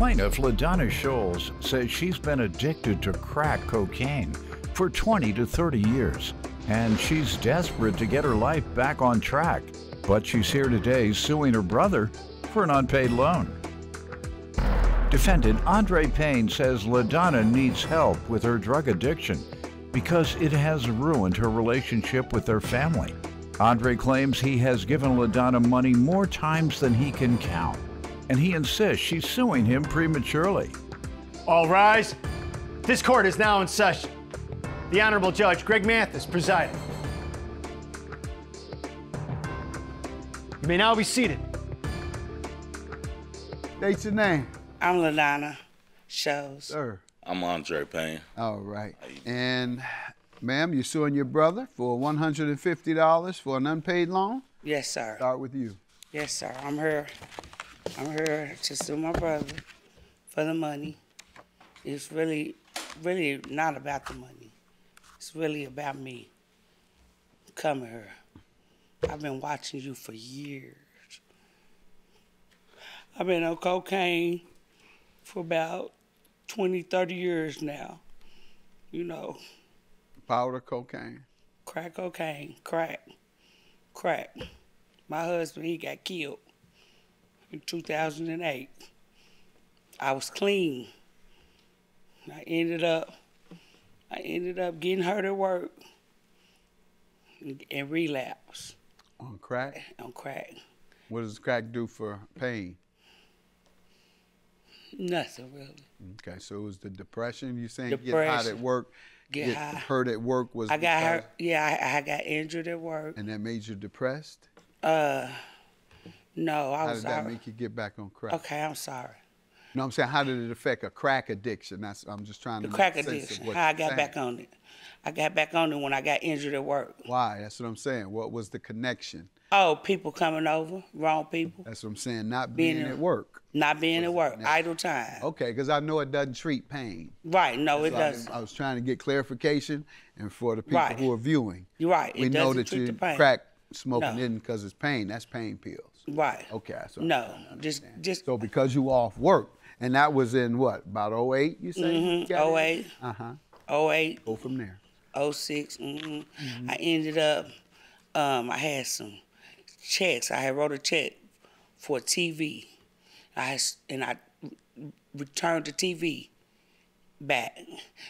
Plaintiff LaDonna Scholes says she's been addicted to crack cocaine for 20 to 30 years, and she's desperate to get her life back on track. But she's here today suing her brother for an unpaid loan. Defendant Andre Payne says LaDonna needs help with her drug addiction because it has ruined her relationship with their family. Andre claims he has given LaDonna money more times than he can count, and he insists she's suing him prematurely. All rise. This court is now in session. The Honorable Judge Greg Mathis presiding. You may now be seated. State your name. I'm LaDonna Scholes. Sir. I'm Andre Payne. All right. And, ma'am, you're suing your brother for $150 for an unpaid loan? Yes, sir. Start with you. Yes, sir. I'm here to sue my brother for the money. It's really not about the money. It's really about me. Come here. I've been watching you for years. I've been on cocaine for about 20, 30 years now. You know. Powder cocaine. Crack cocaine, crack. My husband, he got killed in 2008. I was clean. I ended up getting hurt at work and relapse. On crack? On crack. What does crack do for pain? Nothing really. Okay, so it was the depression. You saying Depression. Get hot at work, Get high. hurt at work was I got hurt. Yeah, I got injured at work. And that made you depressed? No, How did that make you get back on crack? Okay, I'm sorry. No, I'm saying, how did it affect a crack addiction? I'm just trying to The make crack sense of addiction, what how I you're got saying. back on it. I got back on it when I got injured at work. Why? That's what I'm saying. What was the connection? Oh, people coming over, wrong people. That's what I'm saying, not being at work. Not being at work, idle time. Okay, because I know it doesn't treat pain. Right, no, it So doesn't. I was trying to get clarification, and for the people who are viewing, You're right, we it know doesn't that treat you the pain. crack smoking No. isn't because it's pain. That's pain pills. Right. Okay, that's what No, just. So because you off work, and that was in what, about 08, you say? Mm-hmm, 08. Uh-huh. 08. Go from there. 06. I ended up, I had some checks. I had wrote a check for a TV. I returned the TV back.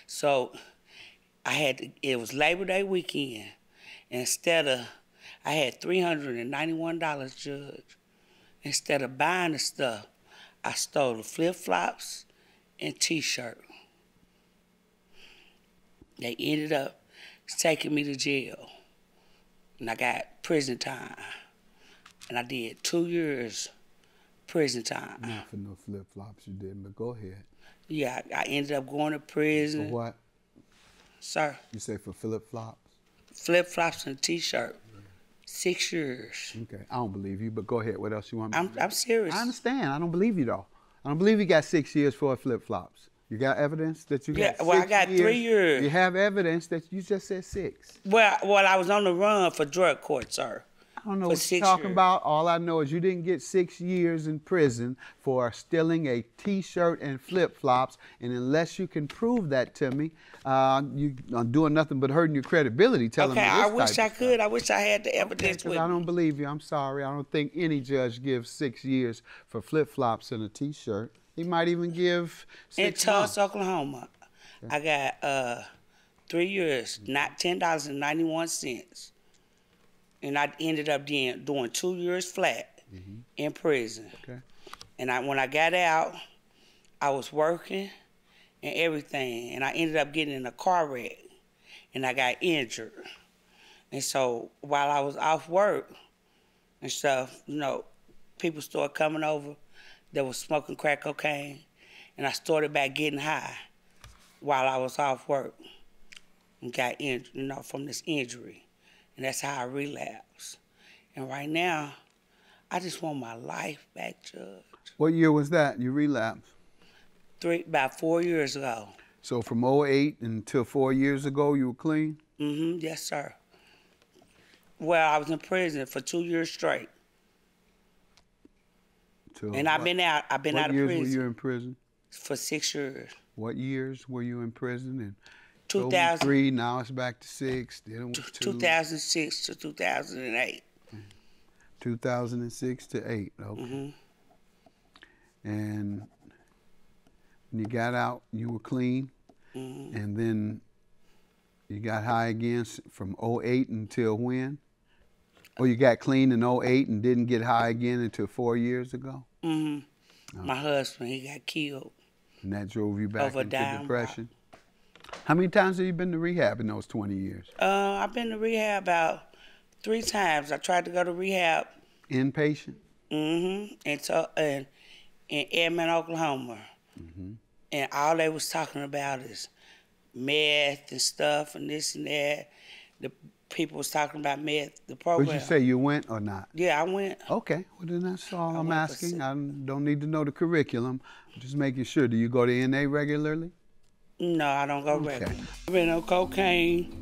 So it was Labor Day weekend. Instead of, I had $391, Judge. Instead of buying the stuff, I stole the flip-flops and T-shirt. They ended up taking me to jail. And I got prison time. And I did 2 years prison time. Not for no flip-flops you didn't, but go ahead. Yeah, I ended up going to prison. For what? Sir? You say for flip-flops? Flip-flops and T-shirt. 6 years. Okay, I don't believe you, but go ahead. What else you want me to do? I'm serious. I understand. I don't believe you, though. I don't believe you got 6 years for flip-flops. You got evidence that you got 6 years? Yeah, well, I got 3 years. You have evidence that you just said 6. Well, I was on the run for drug court, sir. I don't know what you're talking about. All I know is you didn't get 6 years in prison for stealing a T-shirt and flip-flops, and unless you can prove that to me, you are doing nothing but hurting your credibility telling me this I wish I type of could. stuff. I wish I had the evidence with me. I don't believe you. I'm sorry. I don't think any judge gives 6 years for flip-flops and a T-shirt. He might even give 6 In months. Tulsa, Oklahoma, I got 3 years, not $10.91. And I ended up doing 2 years flat in prison. Okay. And when I got out, I was working and everything. And I ended up getting in a car wreck. And I got injured. And so while I was off work and stuff, you know, people started coming over that was smoking crack cocaine. And I started back getting high while I was off work and got injured, you know, from this injury. And that's how I relapsed. And right now, I just want my life back, Judge. What year was that you relapsed? About 4 years ago. So from 08 until 4 years ago, you were clean? Yes, sir. Well, I was in prison for 2 years straight. Until And I've been out of What years prison were you in prison? for 6 years. What years were you in prison? And 2000 3, now it's back to 6. Then it was 2. 2006 to 2008. 2006 to 8. Okay. And when you got out, you were clean. And then you got high again from 08 until when? Or you got clean in 08 and didn't get high again until 4 years ago? My husband, he got killed. And that drove you back Over into down depression? How many times have you been to rehab in those 20 years? I've been to rehab about 3 times. I tried to go to rehab. Inpatient? In Edmond, Oklahoma. And all they was talking about is meth and stuff and this and that. The people was talking about meth, the program. Would you say you went or not? Yeah, I went. Okay, well then that's all I'm went for asking. I don't need to know the curriculum. I'm just making sure. Do you go to NA regularly? No, I don't go regularly. I've been on cocaine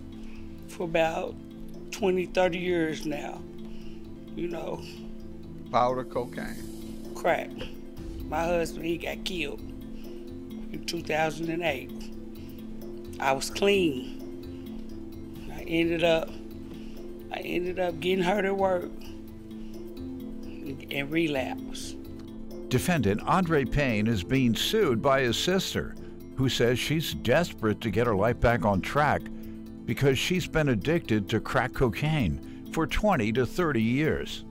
for about 20, 30 years now. You know. Powder cocaine. Crack. My husband, he got killed in 2008. I was clean. I ended up getting hurt at work and relapse. Defendant Andre Payne is being sued by his sister, who says she's desperate to get her life back on track because she's been addicted to crack cocaine for 20 to 30 years.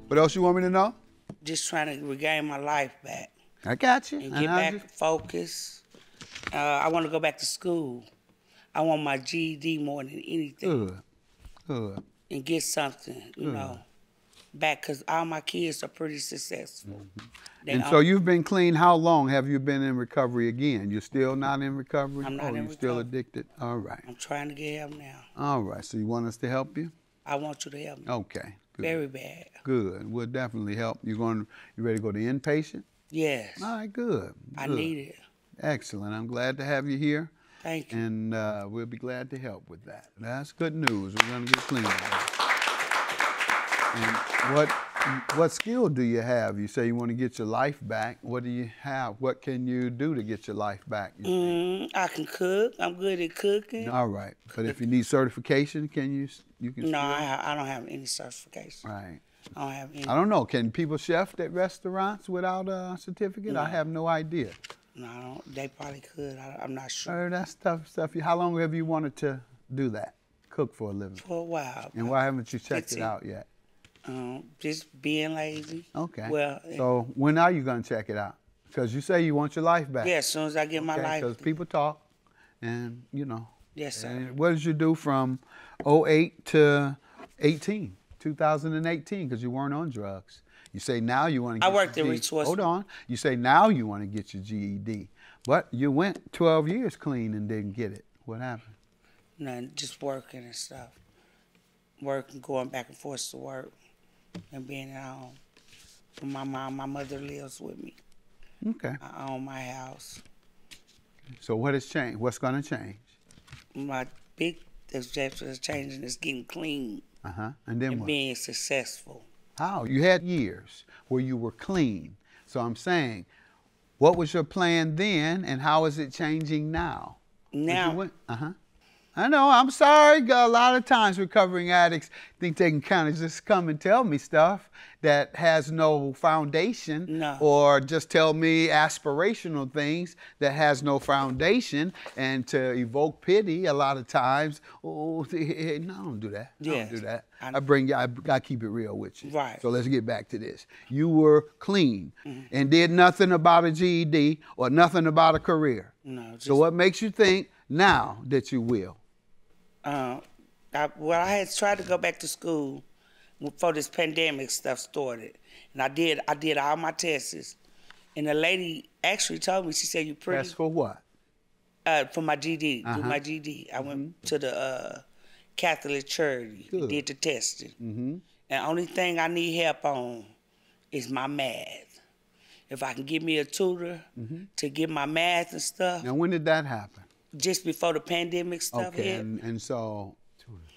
What else you want me to know? Just trying to regain my life back. I got you. And get back focused. I want to go back to school. I want my GED more than anything. Good. And get something, you know, back, because all my kids are pretty successful. And so you've been clean. How long have you been in recovery again? You're still not in recovery? I'm not in you're still recovery. Addicted? All right. I'm trying to get help now. All right. So you want us to help you? I want you to help me. Okay. Good. Very bad. Good. We'll definitely help. You ready to go to inpatient? Yes. All right, good. I need it. Excellent. I'm glad to have you here. Thank you. And we'll be glad to help with that. That's good news. We're going to get clean. And what skill do you have? You say you want to get your life back. What do you have? What can you do to get your life back? I can cook. I'm good at cooking. All right. But if you need certification, can you can? No, I don't have any certification. Right. I don't have any. I don't know. Can people chef at restaurants without a certificate? No. I have no idea. No, I don't. They probably could. I'm not sure. That's tough stuff. How long have you wanted to do that? Cook for a living? For a while. And why haven't you checked 15. it out yet? Just being lazy. Okay. Well. So when are you going to check it out? Because you say you want your life back. Yeah, as soon as I get my life. Because people talk, and you know. Yes, sir. And what did you do from 08 to 18, 2018? Because you weren't on drugs. You say now you want to get I worked your at Resource. Hold on. You say now you want to get your GED. But you went 12 years clean and didn't get it. What happened? Nothing, just working and stuff. Working, going back and forth to work, and being at home. My mother lives with me. Okay. I own my house. So what has changed? What's going to change? My big objective is changing is getting clean And then and what? being successful. How? You had years where you were clean. So I'm saying, what was your plan then, and how is it changing now? Now, I know, I'm sorry. A lot of times recovering addicts think they can kind of just come and tell me stuff that has no foundation. No. Or just tell me aspirational things that has no foundation, and to evoke pity a lot of times. Oh, no, don't do that. Yes. Don't do that. I I gotta keep it real with you. Right. So let's get back to this. You were clean and did nothing about a GED or nothing about a career. No. Just, So what makes you think now that you will? I had tried to go back to school before this pandemic stuff started, and I did all my tests, and the lady actually told me, she said, "You pretty." Test for what? For my GD, do my GD. I went to the Catholic charity, did the testing. And the only thing I need help on is my math. If I can get me a tutor to get my math and stuff. Now, when did that happen? Just before the pandemic stuff Okay, hit. and so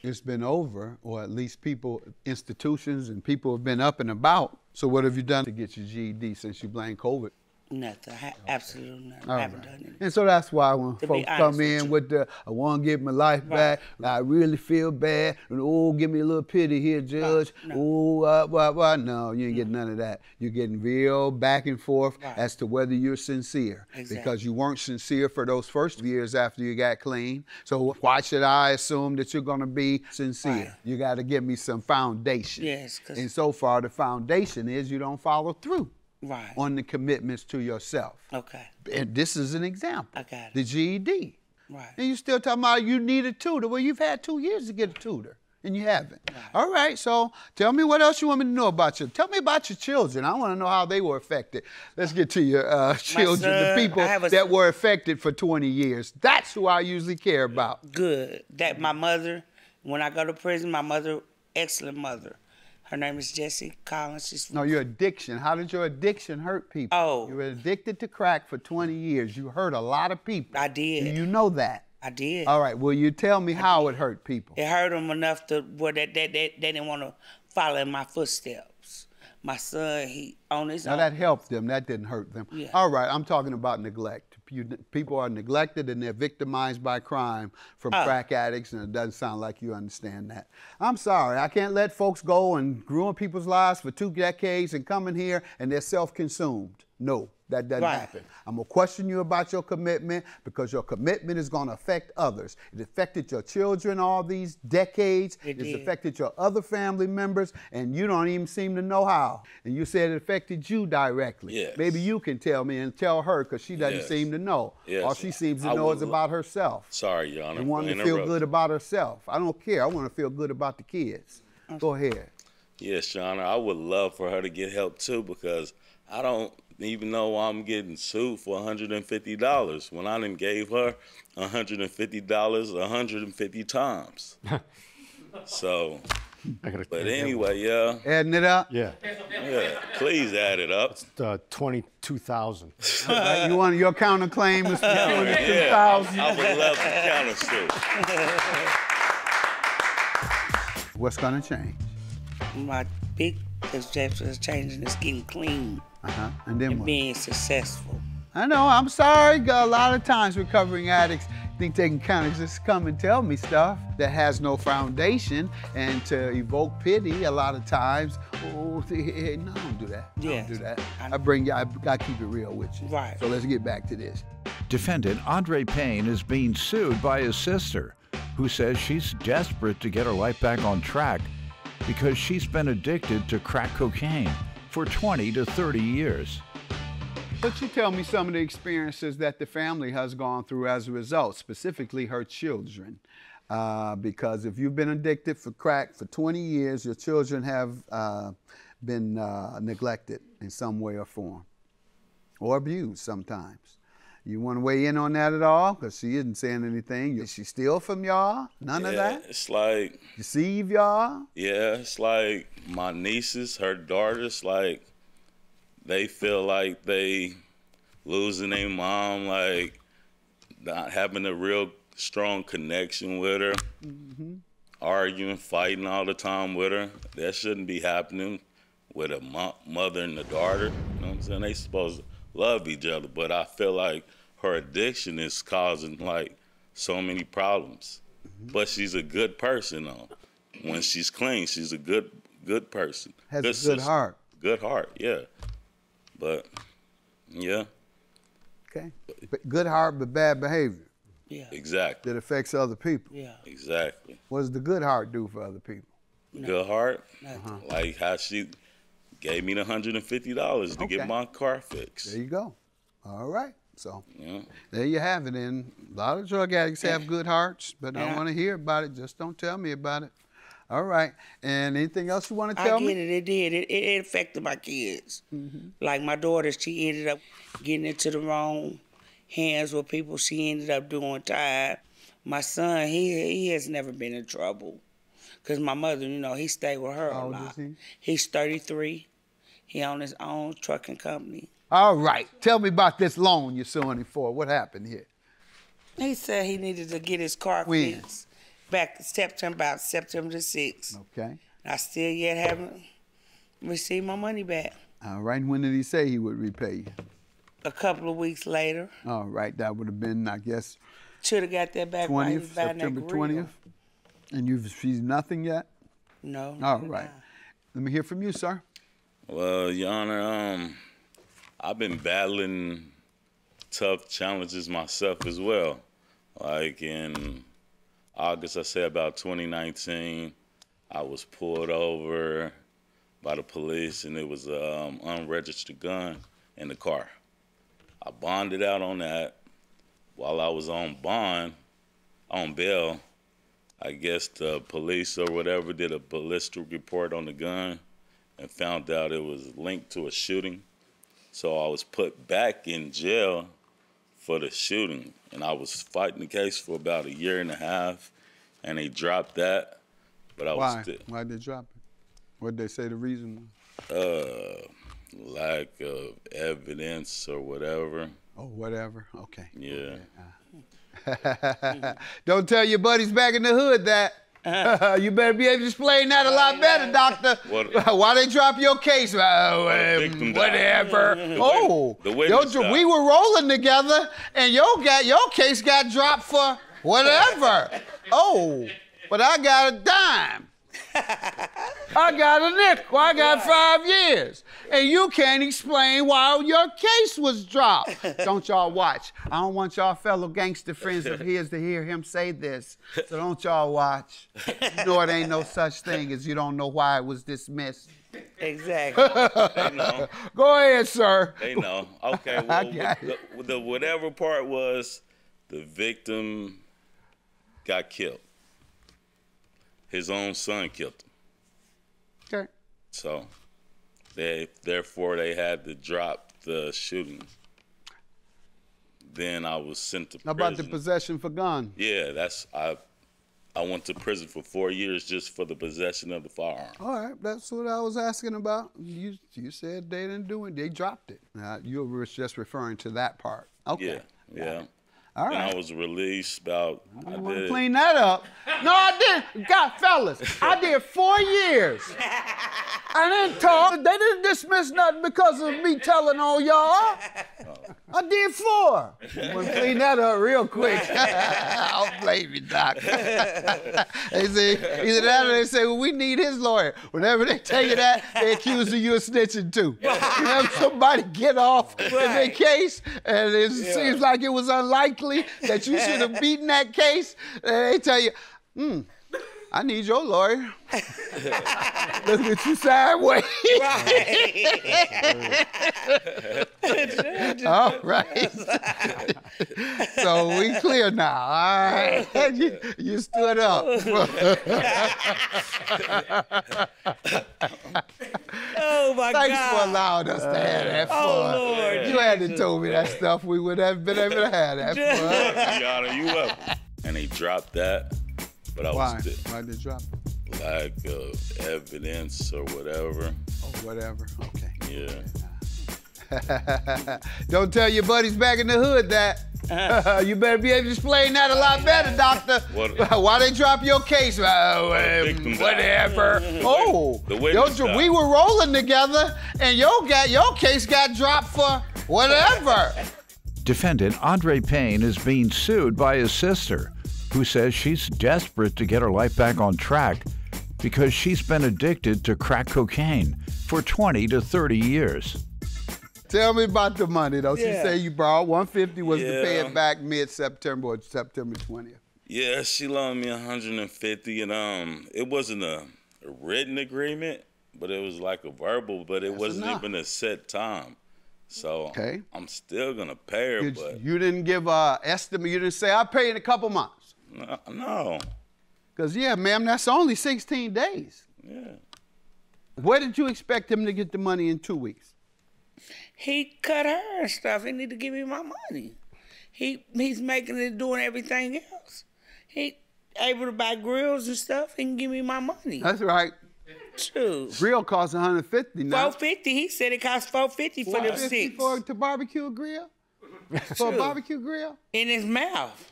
It's been over, or at least people, institutions and people have been up and about. So what have you done to get your GED since you blamed COVID? Nothing. Absolutely nothing. All I haven't right. done anything. And so that's why when To be folks honest come with in you. with the, I want to get my life back, I really feel bad, and oh, give me a little pity here, Judge. No. Oh, no, you ain't getting none of that. You're getting real back and forth Right. as to whether you're sincere. Exactly. Because you weren't sincere for those first years after you got clean. So why should I assume that you're going to be sincere? Right. You got to give me some foundation. Yes, 'cause- And so far, the foundation is you don't follow through Right. on the commitments to yourself. Okay. And this is an example. I got it. The GED. Right. And you still talking about you need a tutor. Well, you've had 2 years to get a tutor, and you haven't. Right. All right, so tell me what else you want me to know about you. Tell me about your children. I want to know how they were affected. Let's get to your children, the son, people I have a that son. were affected for 20 years. That's who I usually care about. Good. That my mother, when I go to prison, my mother, excellent mother. Her name is Jessie Collins. She's No, your addiction. How did your addiction hurt people? Oh. You were addicted to crack for 20 years. You hurt a lot of people. I did. Do you know that? I did. All right, will you tell me how it hurt people? It hurt them enough to where they didn't want to follow in my footsteps. My son, he on his Now own. that helped them, that didn't hurt them. Yeah. All right, I'm talking about neglect. People are neglected and they're victimized by crime from crack addicts, and it doesn't sound like you understand that. I'm sorry, I can't let folks go and ruin people's lives for 2 decades and come in here and they're self-consumed. No, that doesn't Right. happen. I'm gonna question you about your commitment because your commitment is gonna affect others. It affected your children all these decades. It It's did. affected your other family members, and you don't even seem to know how. And you said it affected you directly. Yes. Maybe you can tell me and tell her because she doesn't Yes. seem to know. Yes. All she seems to I know would is lo- about herself. Sorry, Your Honor. And wanting to for feel interrupting. good about herself. I don't care. I want to feel good about the kids. Go ahead. Yes, Your Honor. I would love for her to get help too, because I don't even know I'm getting sued for $150 when I done gave her $150 150 times. So, but anyway, yeah, Adding it up. Yeah. yeah. Please add it up. 22,000. You want your counterclaim is Yeah, $2,000. I would love to counter sue. What's gonna change? My big objective is changing is getting clean And then and what? being successful. I know, I'm sorry. A lot of times recovering addicts think they can kind of just come and tell me stuff that has no foundation, and to evoke pity a lot of times, oh, no, don't do that. Yes. Don't do that. I- I keep it real with you. Right. So let's get back to this. Defendant Andre Payne is being sued by his sister, who says she's desperate to get her life back on track because she's been addicted to crack cocaine for 20 to 30 years. But you tell me some of the experiences that the family has gone through as a result, specifically her children. Because if you've been addicted for crack for 20 years, your children have been neglected in some way or form, or abused sometimes. You want to weigh in on that at all? Because she isn't saying anything. Did she steal from y'all? None of that? It's like, Deceive y'all? yeah, it's like my nieces, her daughters, like, they feel like they losing their mom, like not having a real strong connection with her, arguing, fighting all the time with her. That shouldn't be happening with a mother and a daughter. You know what I'm saying? They supposed to love each other, but I feel like her addiction is causing like so many problems. But she's a good person though. When she's clean, she's a good person. Has a good sister. heart. Good heart, yeah. But yeah, Okay. But good heart, but bad behavior Yeah. exactly. that affects other people. Yeah. Exactly. What does the good heart do for other people? Good heart. Nothing. Like how she gave me the $150 to Okay. get my car fixed. There you go. All right. So Yeah. there you have it. And a lot of drug addicts have good hearts, but I Yeah. want to hear about it. Just don't tell me about it. All right. And anything else you want to I tell get me? it. It did. It affected my kids. Like my daughter, she ended up getting into the wrong hands with people. She ended up doing time. My son, he has never been in trouble. Because my mother, he stayed with her How a old lot. is he? He's 33. He owned his own trucking company. All right. Tell me about this loan you're suing him for. What happened here? He said he needed to get his car When? fixed. back September, about September the 6th. Okay. I still yet haven't received my money back. All right. And when did he say he would repay you? A couple of weeks later. All right. That would have been, I guess, Should have got that back while he was 20th, buying September that grill. 20th. And you've received nothing yet? No. All right. Let me hear from you, sir. Well, Your Honor, I've been battling tough challenges myself as well. Like in August, I say about 2019, I was pulled over by the police, and it was an unregistered gun in the car. I bonded out on that. While I was on bail, I guess the police or whatever did a ballistic report on the gun and found out it was linked to a shooting. So I was put back in jail for the shooting, and I was fighting the case for about 1.5 years, and they dropped that. But I was still. Why did they drop it? What did they say the reason was? Lack of evidence or whatever. Oh, whatever. Okay. Yeah. Okay. Don't tell your buddies back in the hood that. You better be able to explain that a lot better, doctor. Why they drop your case? Whatever. We were rolling together, and your case got dropped for whatever. Oh, but I got a dime. I got a nickel. I got 5 years. And you can't explain why your case was dropped. Don't y'all watch. I don't want y'all fellow gangster friends of his to hear him say this. So don't y'all watch. You know it ain't no such thing as you don't know why it was dismissed. Exactly. They know. Go ahead, sir. They know. Okay, well, the whatever part was, the victim got killed. His own son killed him. Okay. So, therefore, they had to drop the shooting. Then I was sent to prison. How about the possession for gun? Yeah, I went to prison for 4 years just for the possession of the firearm. All right, that's what I was asking about. You said they didn't do it. They dropped it. You were just referring to that part. Okay. Yeah. All right. And I was released about. I want to clean that up. No, I didn't. God, fellas, I did 4 years. I didn't talk. They didn't dismiss nothing because of me telling on y'all. I did 4. I want to clean that up real quick. Don't blame me, Doc. They say, either that or they say, well, we need his lawyer. Whenever they tell you that, they accuse you of snitching too. Whenever somebody get off in their case, and it seems like it was unlikely that you should have beaten that case, they tell you, I need your lawyer. Look at you sideways. Right. All right. So we clear now. All right. You stood up. Oh, my God. Thanks for allowing us to have that fun. Oh, Lord. You hadn't told me that stuff, we would have been able to have that fun. Your Honor, you up. And they dropped that, but I Why? was Why did they drop it? lack of evidence or whatever. Oh, whatever. Okay. Yeah. Don't tell your buddies back in the hood that. You better be able to explain that a lot better, doctor. Why they drop your case? Whatever. We were rolling together, and your case got dropped for whatever. Defendant Andre Payne is being sued by his sister, who says she's desperate to get her life back on track because she's been addicted to crack cocaine for 20 to 30 years. Tell me about the money, though. She said you borrowed $150 was to pay it back mid-September or September 20th. Yeah, she loaned me $150, and it wasn't a written agreement, but it was like a verbal, but it wasn't even a set time. So I'm still gonna pay her, but you didn't give an estimate. You didn't say I'll pay in a couple months. No. Cause ma'am, that's only 16 days. Yeah. Where did you expect him to get the money in 2 weeks? He cut her and stuff. He need to give me my money. He's making it, doing everything else. He able to buy grills and stuff. He can give me my money. That's right. True. Grill costs $150 now. $450. He said it costs $450 for them 6. To barbecue a grill? For a barbecue grill? In his mouth.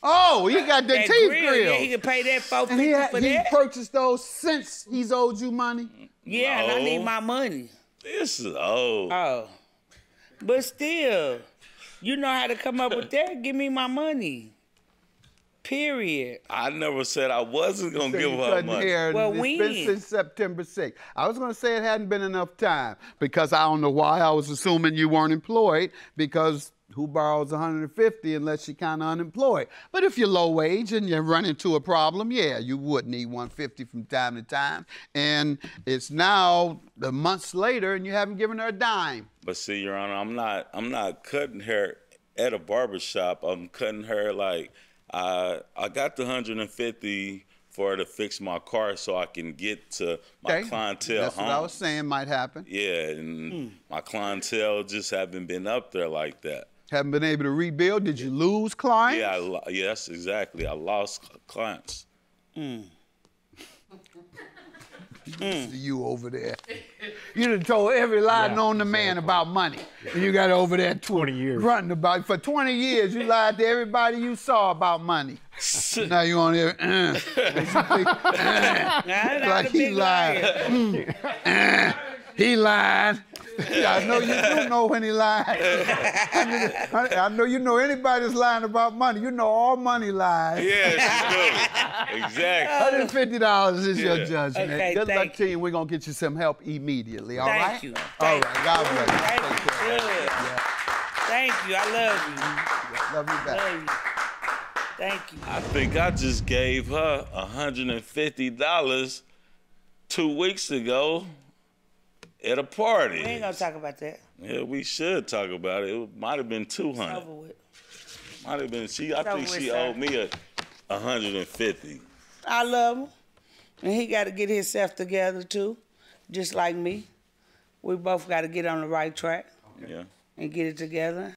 Oh, he got the That teeth grill, grill. yeah, he can pay that $450 And for he that. purchased those since he's owed you money? Yeah, and I need No. my money. This is old. Oh. But still, you know how to come up with that. Give me my money. Period. I never said I wasn't going to So give you her couldn't money. hear it. Well, It's when? been since September 6th. I was going to say it hadn't been enough time because I don't know why I was assuming you weren't employed because who borrows $150 unless you're kind of unemployed? But if you're low wage and you run into a problem, yeah, you would need $150 from time to time. And it's now the months later and you haven't given her a dime. But see, Your Honor, I'm not cutting her at a barbershop. I'm cutting her like I got the $150 for her to fix my car so I can get to my clientele That's home. what I was saying might happen. Yeah, and my clientele just haven't been up there like that. Haven't been able to rebuild. Did you lose clients? Yeah, yes, exactly. I lost clients. You over there. You done told every lie known to man about money. And you got over there 20 years. Running about. For 20 years, you lied to everybody you saw about money. Now you on there, like he lied. He lied. I know you do know when he lied. I know you know anybody that's lying about money. You know all money lies. Yes, you do. Exactly. $150 is your judgment. Okay, Good luck thank to you. We're going to get you some help immediately, all right? Thank you. All right, God bless you. Thank Take you. care. Good. Yeah. Thank you. I love you. Love you back. Love you. Thank you. I think I just gave her $150 2 weeks ago at a party. We ain't gonna talk about that. Yeah, we should talk about it. It might have been It's 200. over with. Might have been I think over with, she sir. owed me $150. I love him. And he got to get himself together too, just like me. We both got to get on the right track Yeah. and get it together.